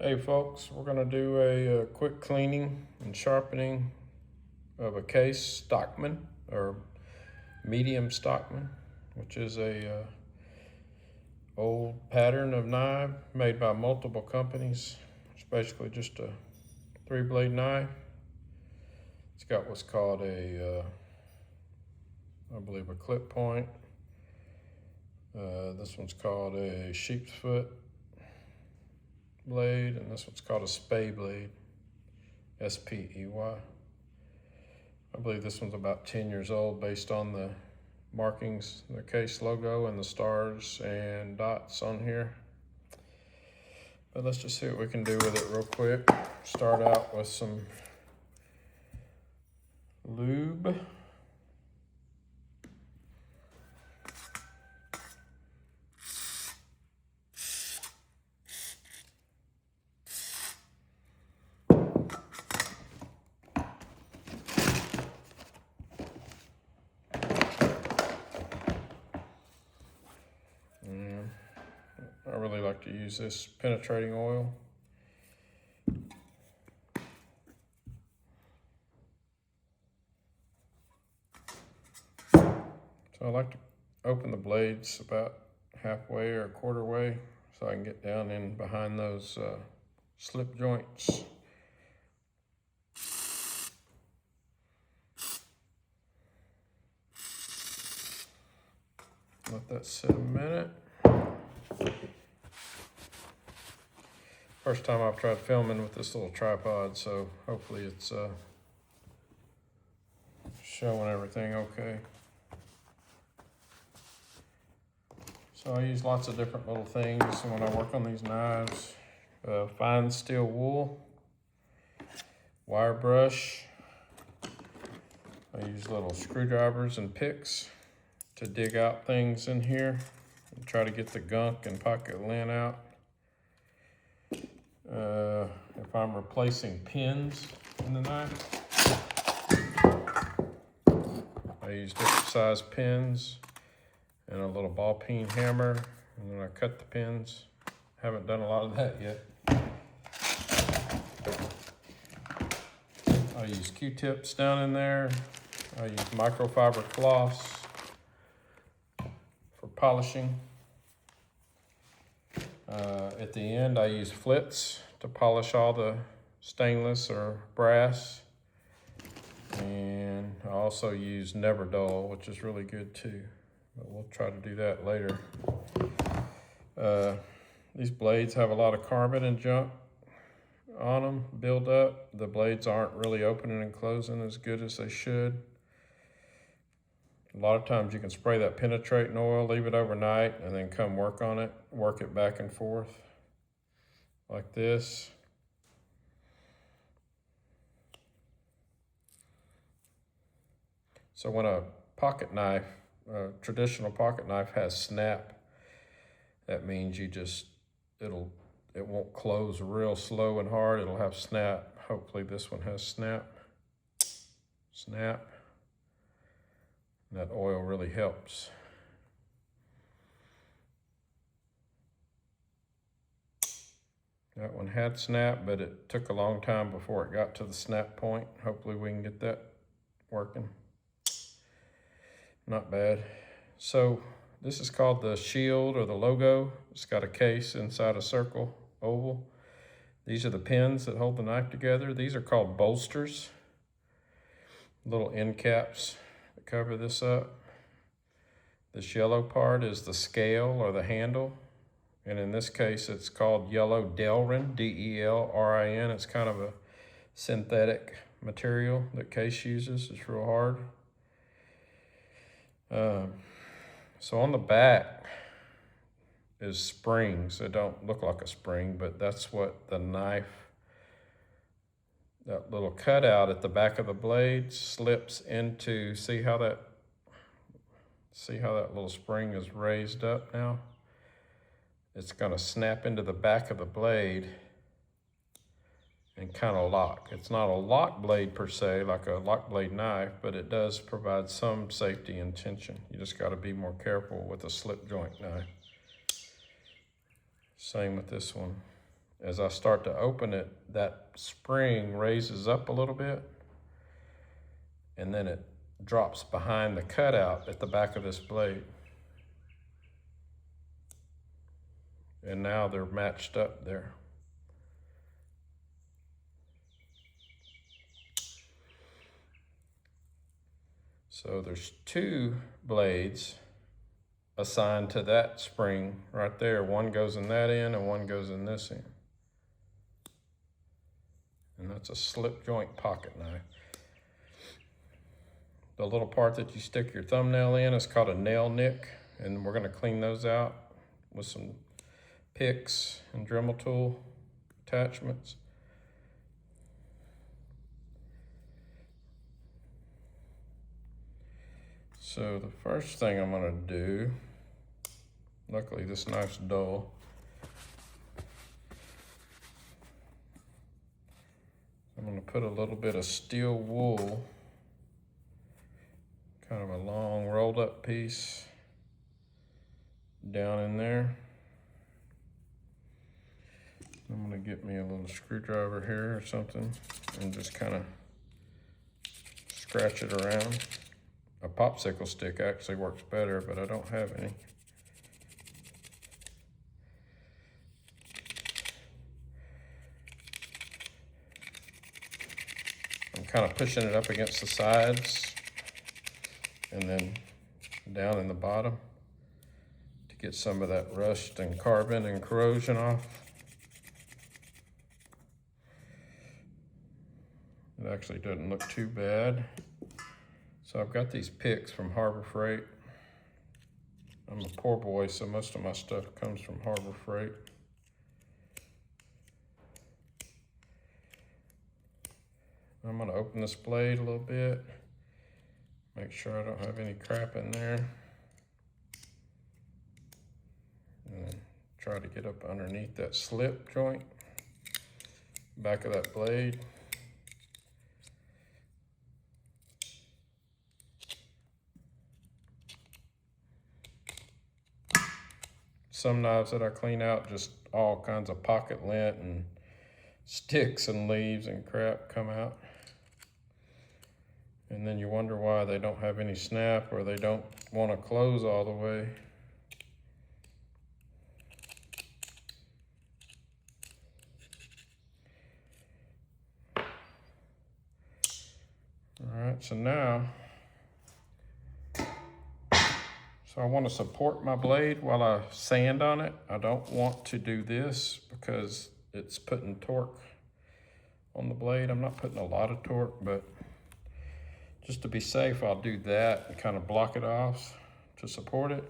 Hey folks, we're going to do a quick cleaning and sharpening of a Case Stockman or Medium Stockman, which is a old pattern of knife made by multiple companies. It's basically just a 3-blade knife. It's got what's called I believe a clip point. This one's called a sheep's foot blade, and this one's called a spay blade, S-P-E-Y. I believe this one's about 10 years old based on the markings, the Case logo and the stars and dots on here. But let's just see what we can do with it real quick. Start out with some lube. I really like to use this penetrating oil. So I like to open the blades about halfway or a quarter way so I can get down in behind those slip joints. Let that sit a minute. First time I've tried filming with this little tripod, so hopefully it's showing everything okay. So I use lots of different little things when I work on these knives. Fine steel wool, wire brush. I use little screwdrivers and picks to dig out things in here and try to get the gunk and pocket lint out. If I'm replacing pins in the knife, I use different size pins and a little ball peen hammer, and then I cut the pins. Haven't done a lot of that yet. I use Q-tips down in there. I use microfiber cloths for polishing. At the end, I use flits to polish all the stainless or brass. And I also use Never Dull, which is really good too. But we'll try to do that later. These blades have a lot of carbon and junk on them, build up. The blades aren't really opening and closing as good as they should. A lot of times you can spray that penetrating oil, leave it overnight, and then come work on it, work it back and forth like this. So when a pocket knife, a traditional pocket knife has snap, that means it won't close real slow and hard. It'll have snap. Hopefully this one has snap. Snap. That oil really helps. That one had snap, but it took a long time before it got to the snap point. Hopefully we can get that working. Not bad. So this is called the shield or the logo. It's got a case inside a circle, oval. These are the pins that hold the knife together. These are called bolsters. Little end caps that cover this up. This yellow part is the scale or the handle. And in this case, it's called yellow Delrin, D-E-L-R-I-N. It's kind of a synthetic material that Case uses. It's real hard. So on the back is springs. They don't look like a spring, but that's what the knife, that little cutout at the back of the blade slips into. See how that little spring is raised up now? It's gonna snap into the back of the blade and kind of lock. It's not a lock blade per se, like a lock blade knife, but it does provide some safety and tension. You just gotta be more careful with a slip joint knife. Same with this one. as I start to open it, that spring raises up a little bit, and then it drops behind the cutout at the back of this blade. And now they're matched up there. So there's two blades assigned to that spring right there. One goes in that end and one goes in this end. And that's a slip joint pocket knife. The little part that you stick your thumbnail in is called a nail nick, and we're gonna clean those out with some picks and Dremel tool attachments. So the first thing I'm gonna do, luckily this knife's dull. I'm gonna put a little bit of steel wool, kind of a long rolled up piece, down in there. I'm gonna get me a little screwdriver here or something and just kind of scratch it around. A popsicle stick actually works better, but I don't have any. I'm kind of pushing it up against the sides and then down in the bottom to get some of that rust and carbon and corrosion off. It actually doesn't look too bad. So I've got these picks from Harbor Freight. I'm a poor boy, so most of my stuff comes from Harbor Freight. I'm gonna open this blade a little bit, make sure I don't have any crap in there, and then try to get up underneath that slip joint, back of that blade. Some knives that I clean out, just all kinds of pocket lint and sticks and leaves and crap come out. And then you wonder why they don't have any snap or they don't want to close all the way. All right, so now, I want to support my blade while I sand on it. I don't want to do this because it's putting torque on the blade. I'm not putting a lot of torque, but just to be safe, I'll do that and kind of block it off to support it.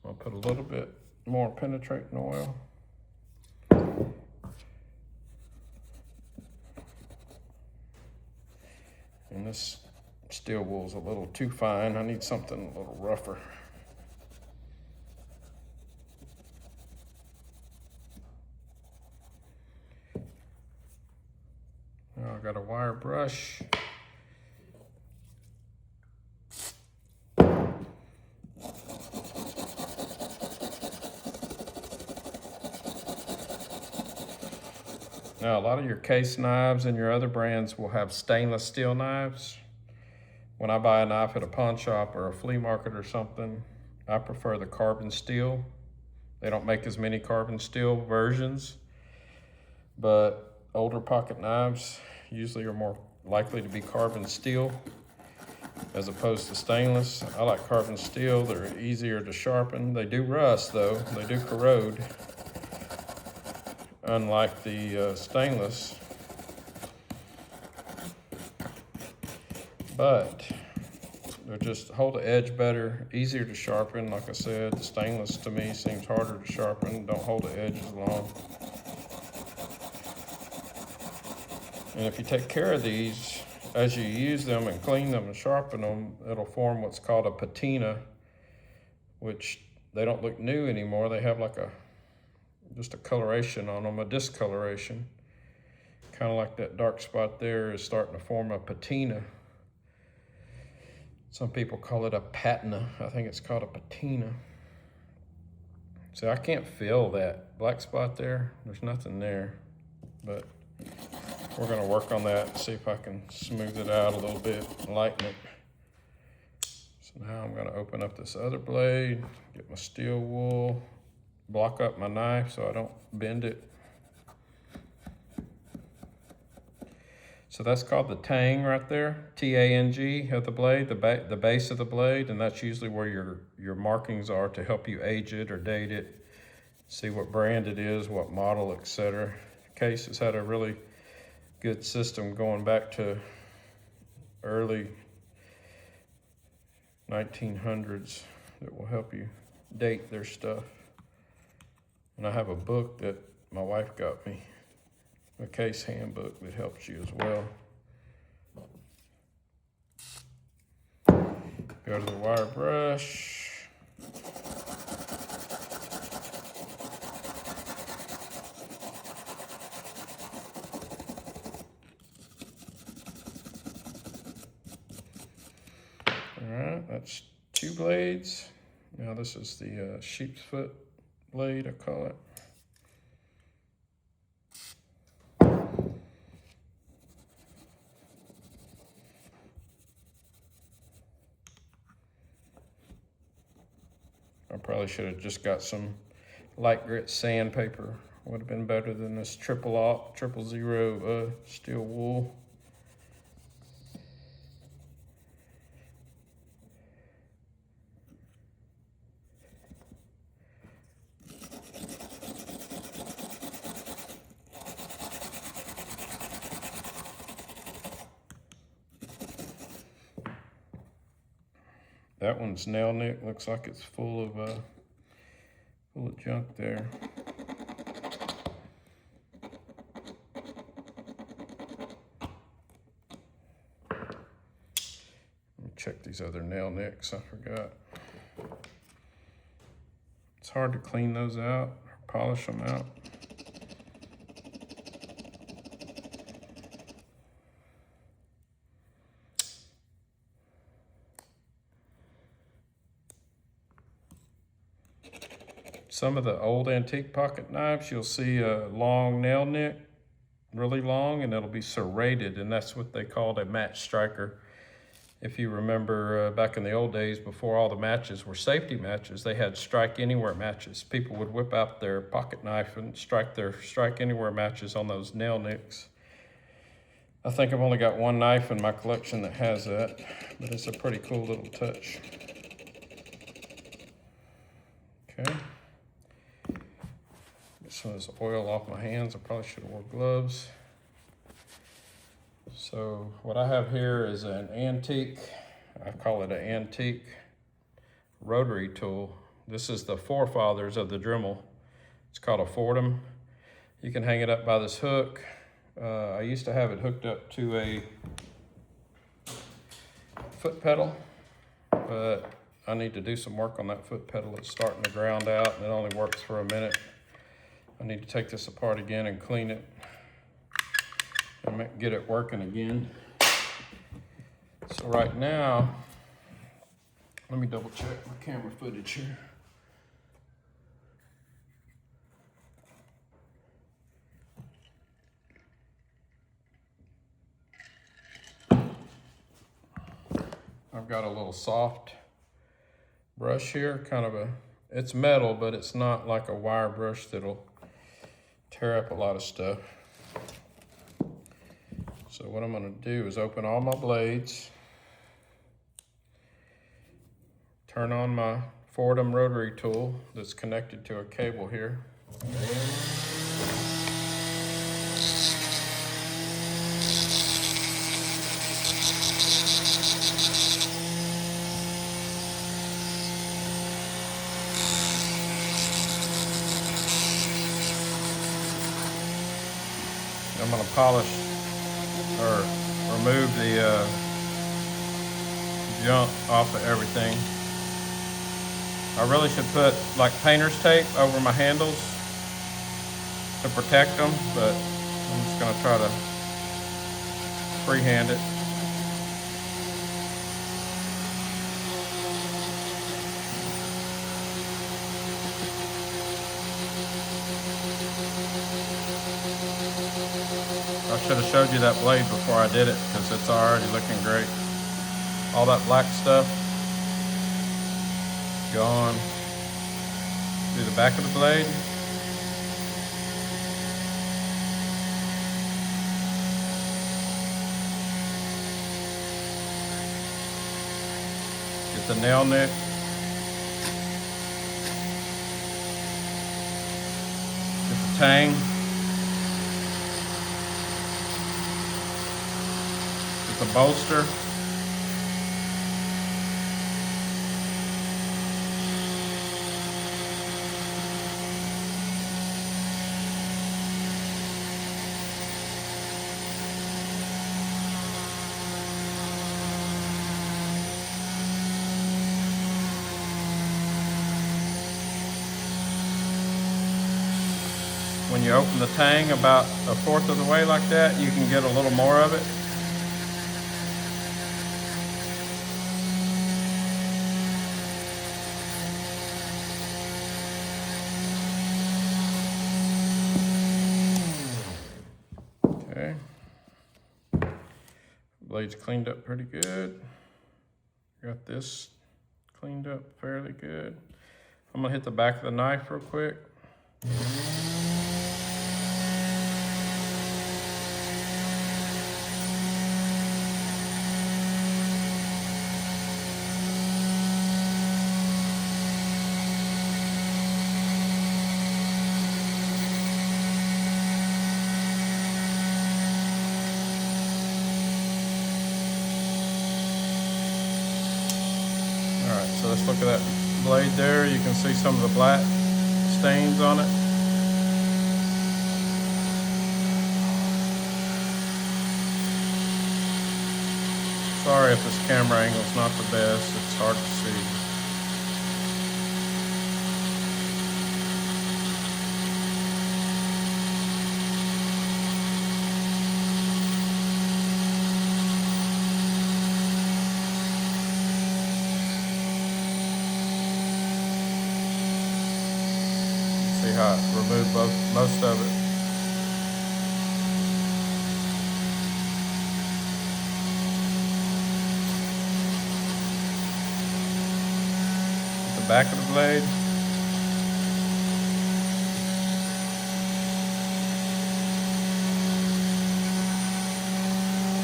I'll put a little bit more penetrating oil. And this steel wool's a little too fine. I need something a little rougher. Now I got a wire brush. Now a lot of your Case knives and your other brands will have stainless steel knives. When I buy a knife at a pawn shop or a flea market or something, I prefer the carbon steel. They don't make as many carbon steel versions, but older pocket knives usually are more likely to be carbon steel as opposed to stainless. I like carbon steel. They're easier to sharpen. They do rust though, they do corrode, unlike the stainless. But they just hold the edge better, easier to sharpen. Like I said, the stainless to me seems harder to sharpen, don't hold the edge as long. And if you take care of these, as you use them and clean them and sharpen them, it'll form what's called a patina, which they don't look new anymore. They have like just a coloration on them, a discoloration. Kind of like that dark spot there is starting to form a patina. Some people call it a patina. I think it's called a patina. See, I can't feel that black spot there. There's nothing there, but we're gonna work on that and see if I can smooth it out a little bit and lighten it. So now I'm gonna open up this other blade, get my steel wool, block up my knife so I don't bend it. So that's called the tang right there, T-A-N-G of the blade, the base of the blade, and that's usually where your markings are to help you age it or date it, see what brand it is, what model, etc. Case has had a really good system going back to early 1900s that will help you date their stuff. And I have a book that my wife got me, a Case handbook that helps you as well. Go to the wire brush. All right, that's 2 blades. Now this is the sheep's foot blade, I call it. I probably should have just got some light grit sandpaper. Would have been better than this 000 steel wool. That one's nail nick. Looks like it's full of junk there. Let me check these other nail nicks. I forgot. It's hard to clean those out or polish them out. Some of the old antique pocket knives, you'll see a long nail nick, really long, and it'll be serrated, and that's what they called a match striker. If you remember back in the old days, before all the matches were safety matches, they had strike anywhere matches. People would whip out their pocket knife and strike their strike anywhere matches on those nail nicks. I think I've only got 1 knife in my collection that has that, but it's a pretty cool little touch. Okay. Get some of this oil off my hands. I probably should have worn gloves. So what I have here is an antique, I call it an antique rotary tool. This is the forefathers of the Dremel. It's called a Fordham. You can hang it up by this hook. I used to have it hooked up to a foot pedal, but I need to do some work on that foot pedal. It's starting to ground out and it only works for a minute. I need to take this apart again and clean it and get it working again. So right now, let me double check my camera footage here. I've got a little soft brush here, it's metal, but it's not like a wire brush that'll tear up a lot of stuff. So what I'm gonna do is open all my blades, turn on my Fordham rotary tool that's connected to a cable here. I'm gonna polish or remove the junk off of everything. I really should put like painter's tape over my handles to protect them, but I'm just gonna try to freehand it. I should have showed you that blade before I did it because it's already looking great. All that black stuff gone through the back of the blade. Get the nail nick. Get the tang. Get the bolster. When you open the tang about 1/4 of the way like that, you can get a little more of it. Okay. Blade's cleaned up pretty good. Got this cleaned up fairly good. I'm gonna hit the back of the knife real quick. Alright, so let's look at that blade there. You can see some of the black stains on it. Sorry if this camera angle's not the best, it's hard to see. See how it removed most of it. The back of the blade.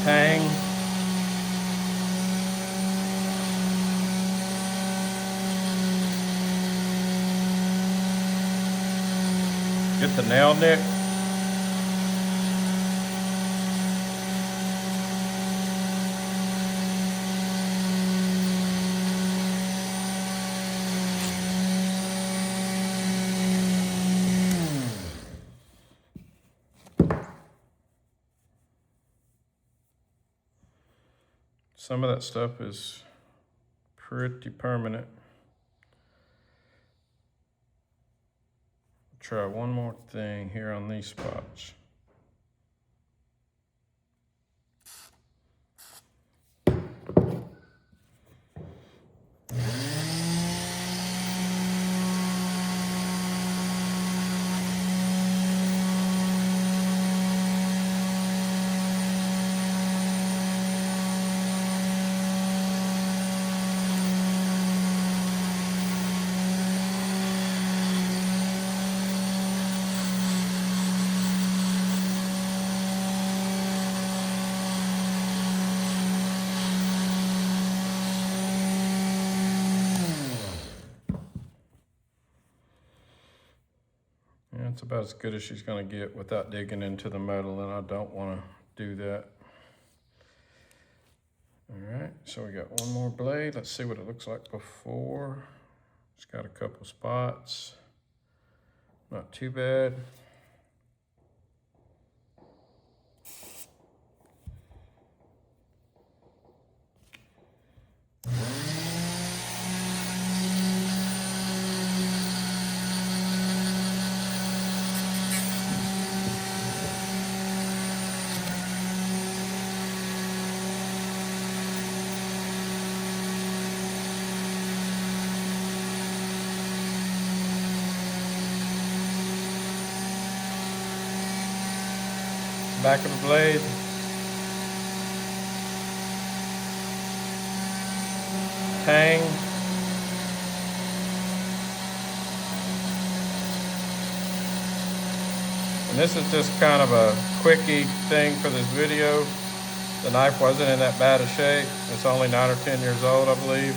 Tang. Get the nail nick. Some of that stuff is pretty permanent. Try one more thing here on these spots. It's about as good as she's going to get without digging into the metal, and I don't want to do that. All right, so we got one more blade. Let's see what it looks like before. It's got a couple spots. Not too bad. back of the blade. Tang. And this is just kind of a quickie thing for this video. The knife wasn't in that bad a shape. It's only 9 or 10 years old, I believe.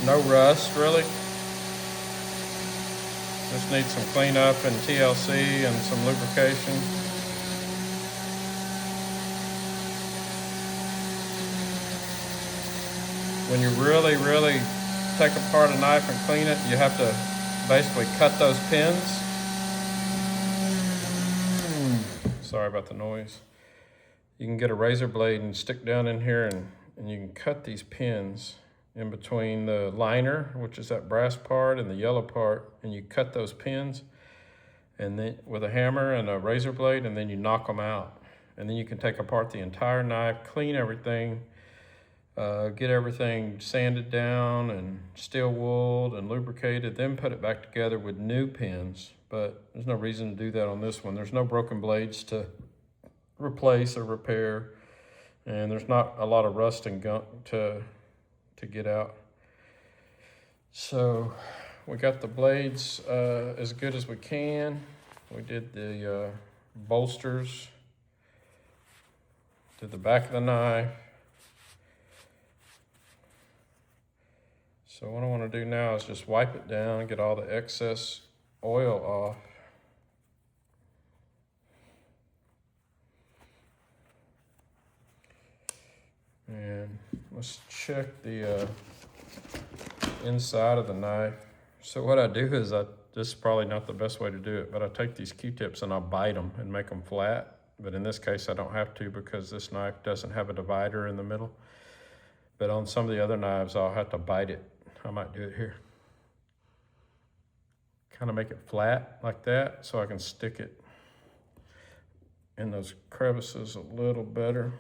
No rust, really. Just needs some cleanup and TLC and some lubrication. When you really, really take apart a knife and clean it, you have to basically cut those pins. Sorry about the noise. You can get a razor blade and stick down in here and you can cut these pins in between the liner, which is that brass part, and the yellow part, and you cut those pins and then with a hammer and a razor blade, and then you knock them out. And then you can take apart the entire knife, clean everything, get everything sanded down and steel wooled and lubricated, then put it back together with new pins. But there's no reason to do that on this one. There's no broken blades to replace or repair, and there's not a lot of rust and gunk to get out. So we got the blades as good as we can. We did the bolsters, did the back of the knife. So what I want to do now is just wipe it down, get all the excess oil off. And let's check the inside of the knife. So what I do is this is probably not the best way to do it, but I take these Q-tips and I'll bite them and make them flat. But in this case, I don't have to because this knife doesn't have a divider in the middle. But on some of the other knives, I'll have to bite it. I might do it here. Kind of make it flat like that so I can stick it in those crevices a little better.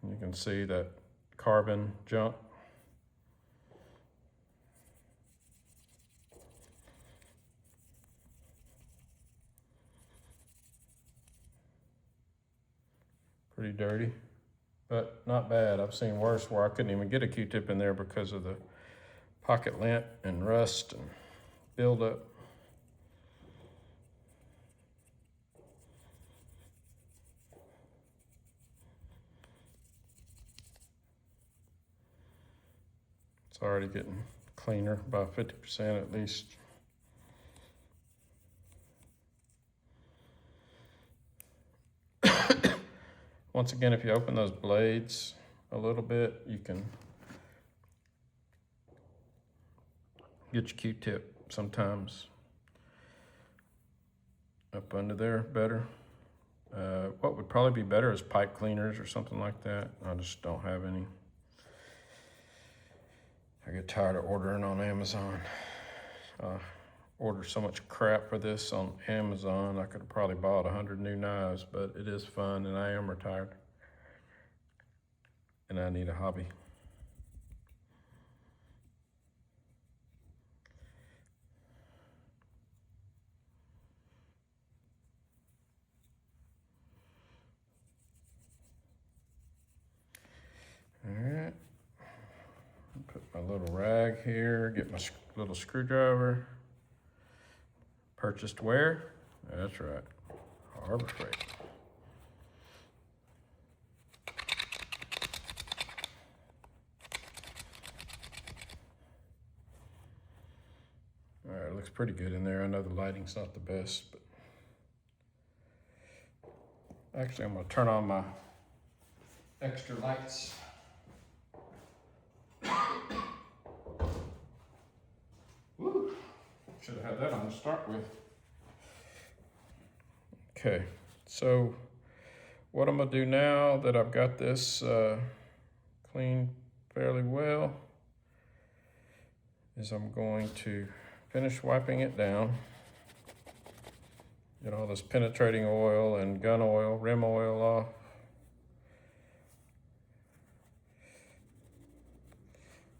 You can see that carbon jump. Pretty dirty, but not bad. I've seen worse where I couldn't even get a Q-tip in there because of the pocket lint and rust and buildup. It's already getting cleaner by 50% at least. Once again, if you open those blades a little bit, you can get your Q-tip sometimes up under there better. What would probably be better is pipe cleaners or something like that. I just don't have any. I get tired of ordering on Amazon. Order so much crap for this on Amazon. I could have probably bought 100 new knives, but it is fun and I am retired. And I need a hobby. All right. Put my little rag here, get my little screwdriver. Purchased where? That's right, Harbor Freight. All right, it looks pretty good in there. I know the lighting's not the best, but actually I'm gonna turn on my extra lights. Woo! Should have had that on to start with. Okay, so what I'm gonna do now that I've got this cleaned fairly well is I'm going to finish wiping it down. Get all this penetrating oil and gun oil, rim oil off.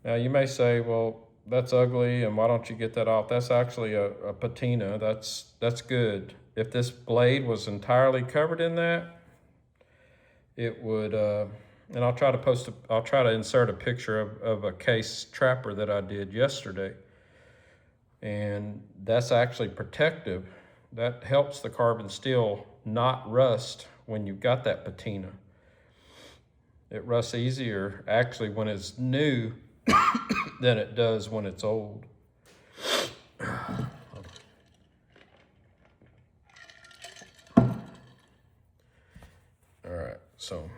Now you may say, well, that's ugly, and why don't you get that off? That's actually a patina. That's good. If this blade was entirely covered in that, it would, and I'll try to insert a picture of a Case trapper that I did yesterday. And that's actually protective. That helps the carbon steel not rust when you've got that patina. It rusts easier actually when it's new than it does when it's old. All right, so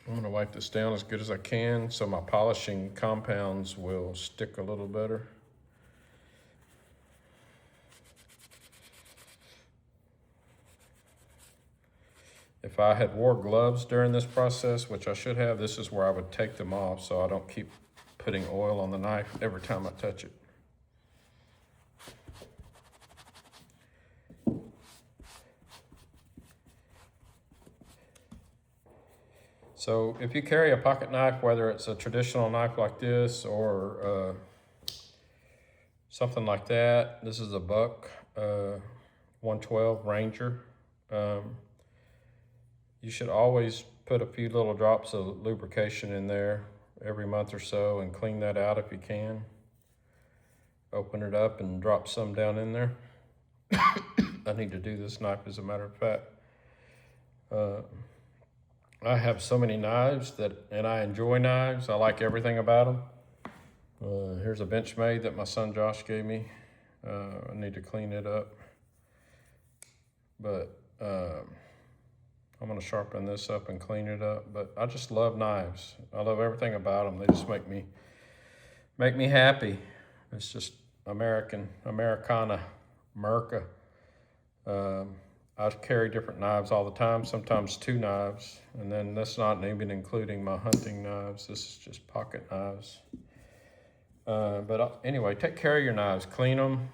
I'm gonna wipe this down as good as I can so my polishing compounds will stick a little better. If I had wore gloves during this process, which I should have, this is where I would take them off so I don't keep putting oil on the knife every time I touch it. So if you carry a pocket knife, whether it's a traditional knife like this or something like that, this is a Buck 112 Ranger. You should always put a few little drops of lubrication in there every month or so and clean that out if you can. Open it up and drop some down in there. I need to do this knife as a matter of fact. I have so many knives and I enjoy knives. I like everything about them. Here's a Benchmade that my son Josh gave me. I need to clean it up. But I'm gonna sharpen this up and clean it up. But I just love knives. I love everything about them. They just make me happy. It's just Americana, America. I carry different knives all the time, sometimes 2 knives, and then that's not even including my hunting knives. This is just pocket knives. But anyway, take care of your knives. Clean them,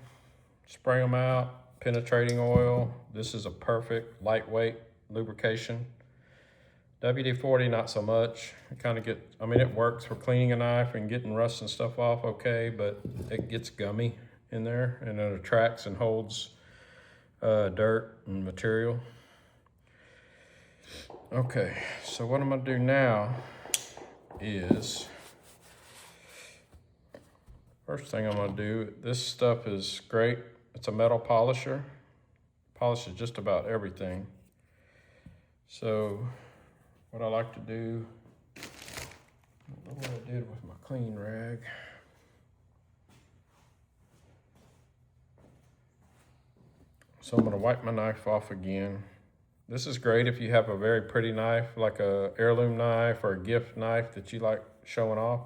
spray them out, penetrating oil. This is a perfect lightweight lubrication. WD-40, not so much. It works for cleaning a knife and getting rust and stuff off okay, but it gets gummy in there and it attracts and holds dirt and material. Okay, so what I'm gonna do now is, first thing I'm gonna do, this stuff is great. It's a metal polisher. Polishes just about everything. So what I like to do, I don't know what I did with my clean rag. So I'm gonna wipe my knife off again. This is great if you have a very pretty knife, like a heirloom knife or a gift knife that you like showing off.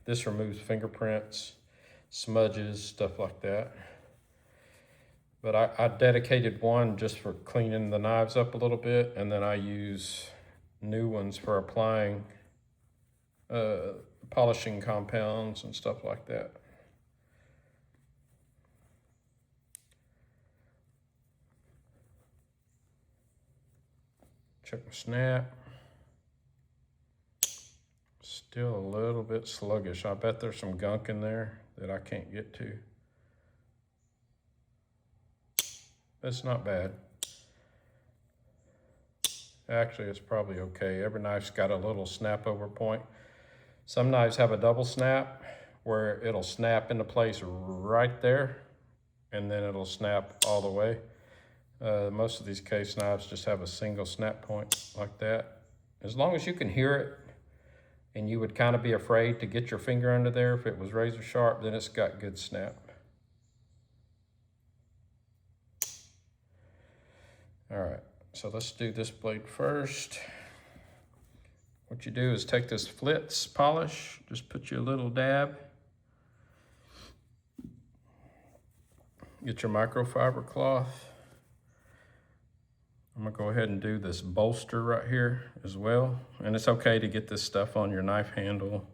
This removes fingerprints, smudges, stuff like that. But I dedicated one just for cleaning the knives up a little bit, and then I use new ones for applying polishing compounds and stuff like that. Check my snap. Still a little bit sluggish. I bet there's some gunk in there that I can't get to. It's not bad. Actually, it's probably okay. Every knife's got a little snap over point. Some knives have a double snap where it'll snap into place right there and then it'll snap all the way. Most of these Case knives just have a single snap point like that. As long as you can hear it, and you would kind of be afraid to get your finger under there if it was razor sharp, then it's got good snap. All right, so let's do this blade first. What you do is take this Flitz polish, just put you a little dab. Get your microfiber cloth. I'm gonna go ahead and do this bolster right here as well. And it's okay to get this stuff on your knife handle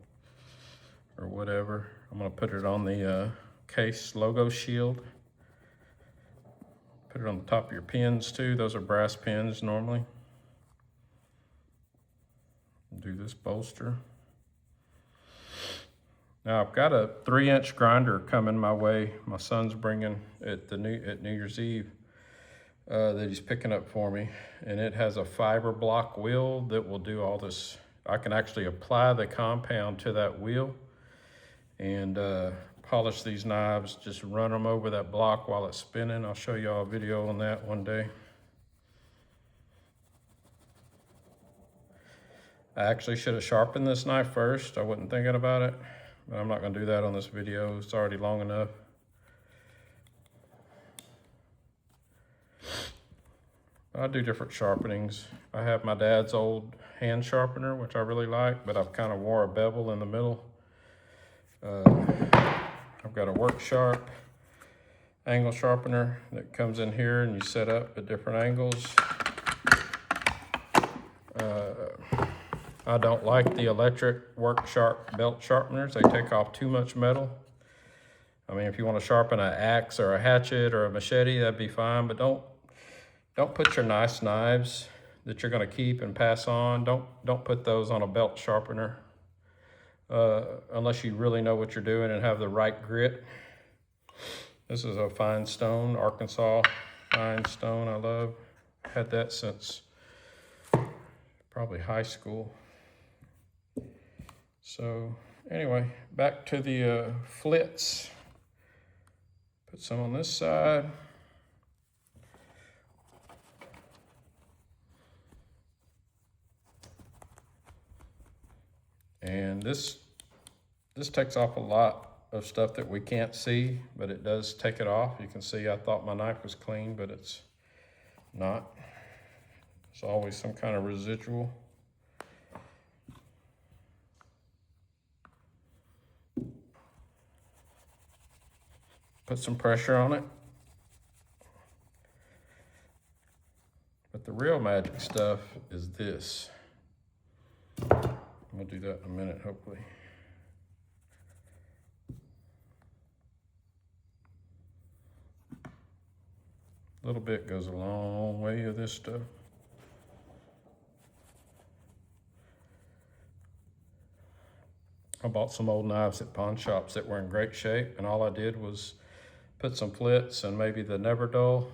or whatever. I'm gonna put it on the Case logo shield. Put it on the top of your pins too. Those are brass pins normally. Do this bolster. Now I've got a 3-inch grinder coming my way. My son's bringing it at New Year's Eve that he's picking up for me. And it has a fiber block wheel that will do all this. I can actually apply the compound to that wheel and polish these knives, just run them over that block while it's spinning. I'll show y'all a video on that one day. I actually should have sharpened this knife first. I wasn't thinking about it, but I'm not gonna do that on this video. It's already long enough. I do different sharpenings. I have my dad's old hand sharpener, which I really like, but I've kind of wore a bevel in the middle. I've got a Work Sharp angle sharpener that comes in here and you set up at different angles. I don't like the electric Work Sharp belt sharpeners. They take off too much metal. I mean, if you want to sharpen an axe or a hatchet or a machete, that'd be fine, but don't put your nice knives that you're going to keep and pass on, don't put those on a belt sharpener unless you really know what you're doing and have the right grit. This is a fine stone, Arkansas fine stone. I love. Had that since probably high school. So anyway, back to the flits. Put some on this side. And this takes off a lot of stuff that we can't see, but it does take it off. You can see I thought my knife was clean, but it's not. There's always some kind of residual. Put some pressure on it. But the real magic stuff is this. We'll do that in a minute, hopefully. A little bit goes a long way of this stuff. I bought some old knives at pawn shops that were in great shape, and all I did was put some flits and maybe the Never Dull,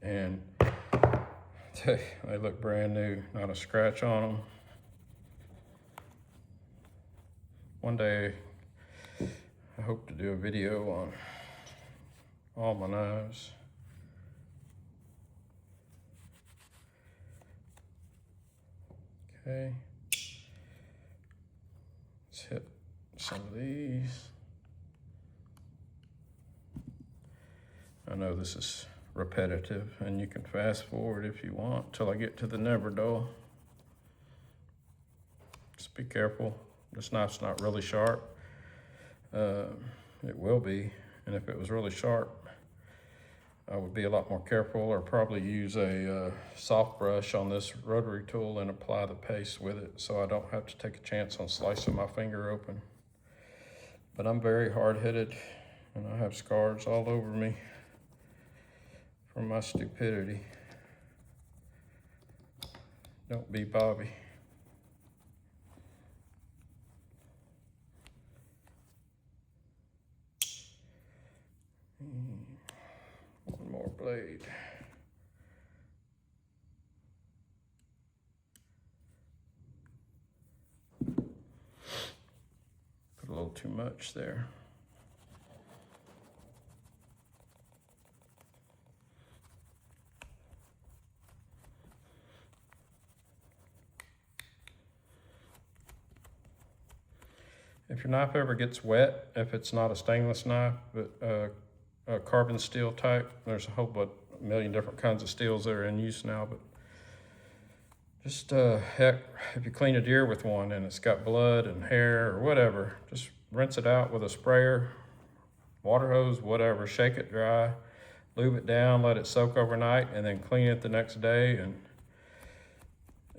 and they look brand new, not a scratch on them. One day, I hope to do a video on all my knives. Okay. Let's hit some of these. I know this is repetitive, and you can fast forward if you want till I get to the Never Dull. Just be careful. This knife's not really sharp. It will be, and if it was really sharp, I would be a lot more careful, or probably use a soft brush on this rotary tool and apply the paste with it so I don't have to take a chance on slicing my finger open. But I'm very hard-headed, and I have scars all over me from my stupidity. Don't be Bobby. One more blade. Put a little too much there. If your knife ever gets wet, if it's not a stainless knife, but a carbon steel type, there's a whole million different kinds of steels that are in use now, but just heck, if you clean a deer with one and it's got blood and hair or whatever, just rinse it out with a sprayer, water hose, whatever, shake it dry, lube it down, let it soak overnight, and then clean it the next day, and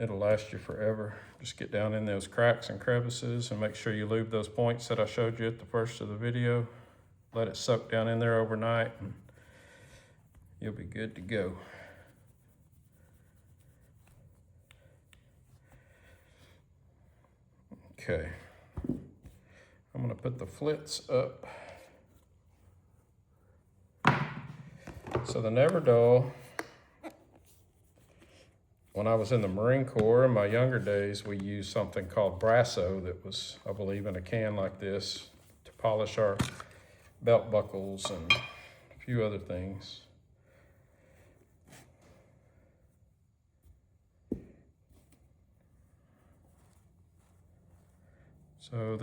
it'll last you forever. Just get down in those cracks and crevices and make sure you lube those points that I showed you at the first of the video. Let it soak down in there overnight, and you'll be good to go. Okay, I'm gonna put the flits up. So the never dull, when I was in the Marine Corps in my younger days, we used something called Brasso that was, I believe, in a can like this to polish our belt buckles and a few other things. So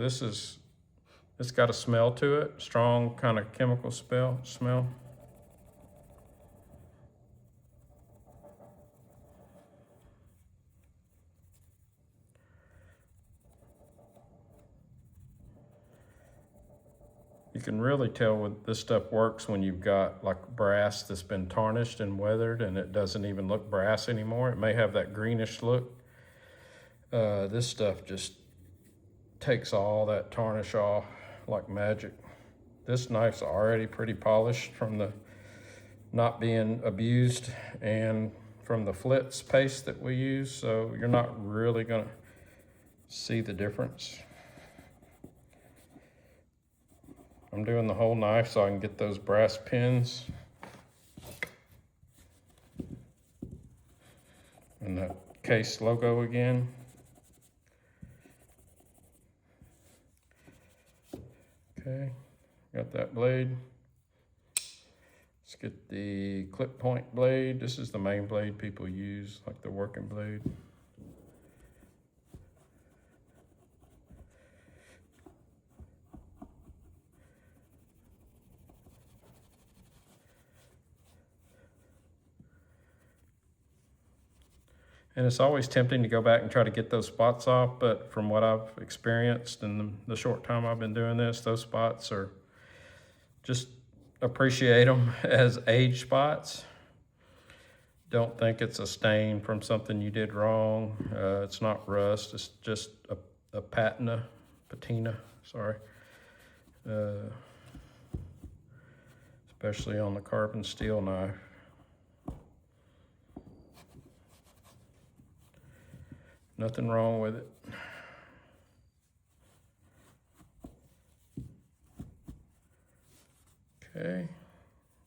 it's got a smell to it, strong kind of chemical smell. You can really tell when this stuff works when you've got like brass that's been tarnished and weathered and it doesn't even look brass anymore. It may have that greenish look. This stuff just takes all that tarnish off like magic. This knife's already pretty polished from the not being abused and from the flits paste that we use, so you're not really gonna see the difference. I'm doing the whole knife so I can get those brass pins and that Case logo again. Okay, got that blade. Let's get the clip point blade. This is the main blade people use, like the working blade. And it's always tempting to go back and try to get those spots off, but from what I've experienced in the short time I've been doing this, those spots are just appreciate them as age spots. Don't think it's a stain from something you did wrong. It's not rust, it's just a patina, sorry. Especially on the carbon steel knife. Nothing wrong with it. Okay,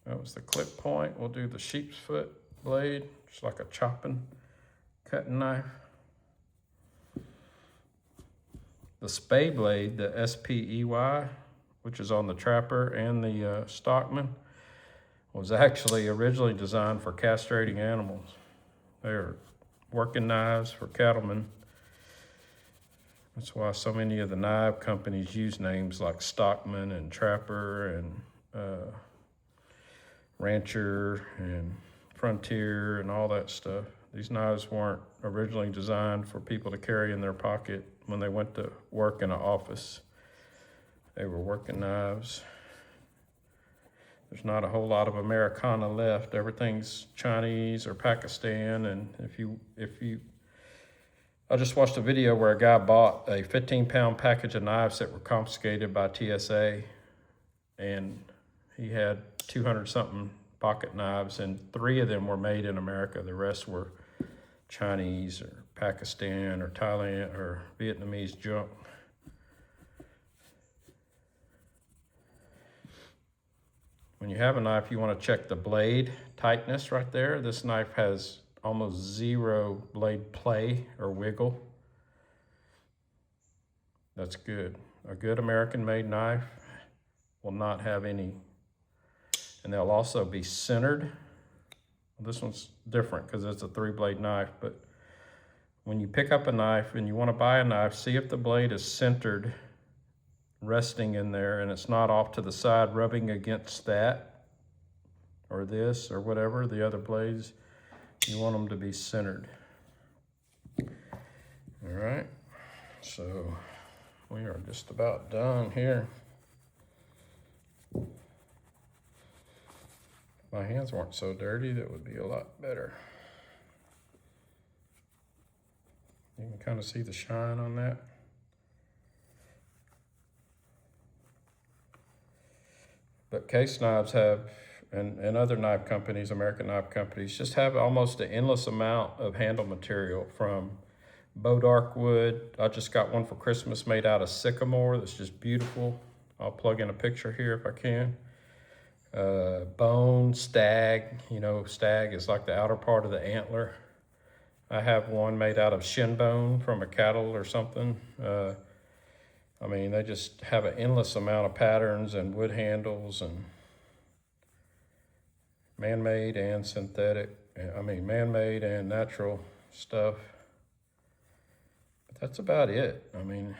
that was the clip point. We'll do the sheep's foot blade, just like a cutting knife. The spay blade, the SPEY, which is on the Trapper and the Stockman, was actually originally designed for castrating animals. They are working knives for cattlemen. That's why so many of the knife companies use names like Stockman and Trapper and Rancher and Frontier and all that stuff. These knives weren't originally designed for people to carry in their pocket when they went to work in an office. They were working knives. There's not a whole lot of Americana left. Everything's Chinese or Pakistan. And I just watched a video where a guy bought a 15-pound package of knives that were confiscated by TSA. And he had 200-something pocket knives, and 3 of them were made in America. The rest were Chinese or Pakistan or Thailand or Vietnamese junk. When you have a knife, you want to check the blade tightness right there. This knife has almost zero blade play or wiggle. That's good. A good American-made knife will not have any. And they'll also be centered. This one's different because it's a 3-blade knife, but when you pick up a knife and you want to buy a knife, see if the blade is centered, resting in there, and it's not off to the side rubbing against that or this or whatever, the other blades. You want them to be centered. All right, so we are just about done here. If my hands weren't so dirty, that would be a lot better. You can kind of see the shine on that. But Case knives have, and other knife companies, American knife companies, just have almost an endless amount of handle material, from Bodark wood. I just got one for Christmas made out of sycamore that's just beautiful. I'll plug in a picture here if I can. Bone, stag, you know, stag is like the outer part of the antler. I have one made out of shin bone from a cattle or something. I mean, they just have an endless amount of patterns and wood handles and man-made and synthetic. I mean, man-made and natural stuff. But that's about it. I mean,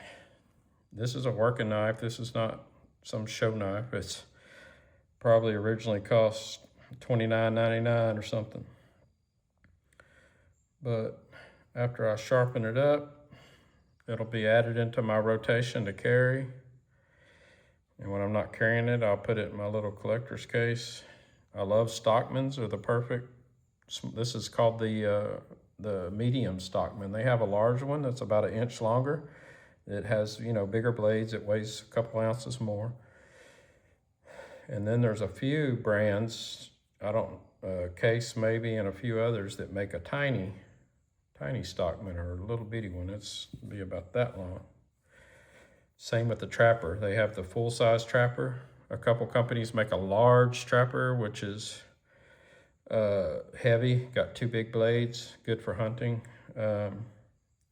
this is a working knife. This is not some show knife. It's probably originally cost $29.99 or something. But after I sharpen it up, it'll be added into my rotation to carry. And when I'm not carrying it, I'll put it in my little collector's case. I love Stockmans. They're the perfect. This is called the medium Stockman. They have a large one that's about 1 inch longer. It has, you know, bigger blades. It weighs a couple ounces more. And then there's a few brands, Case maybe, and a few others that make a tiny Stockman, or a little bitty one. It's be about that long. Same with the trapper. They have the full-size trapper. A couple companies make a large trapper, which is heavy, got 2 big blades, good for hunting. And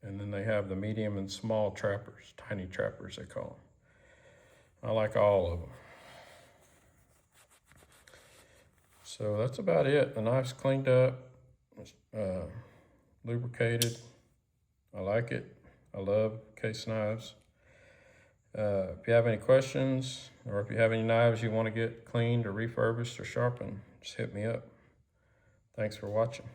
then they have the medium and small trappers, tiny trappers they call them. I like all of them. So that's about it. The knife's cleaned up, lubricated. I like it. I love Case knives. If you have any questions, or if you have any knives you want to get cleaned or refurbished or sharpened, just hit me up. Thanks for watching.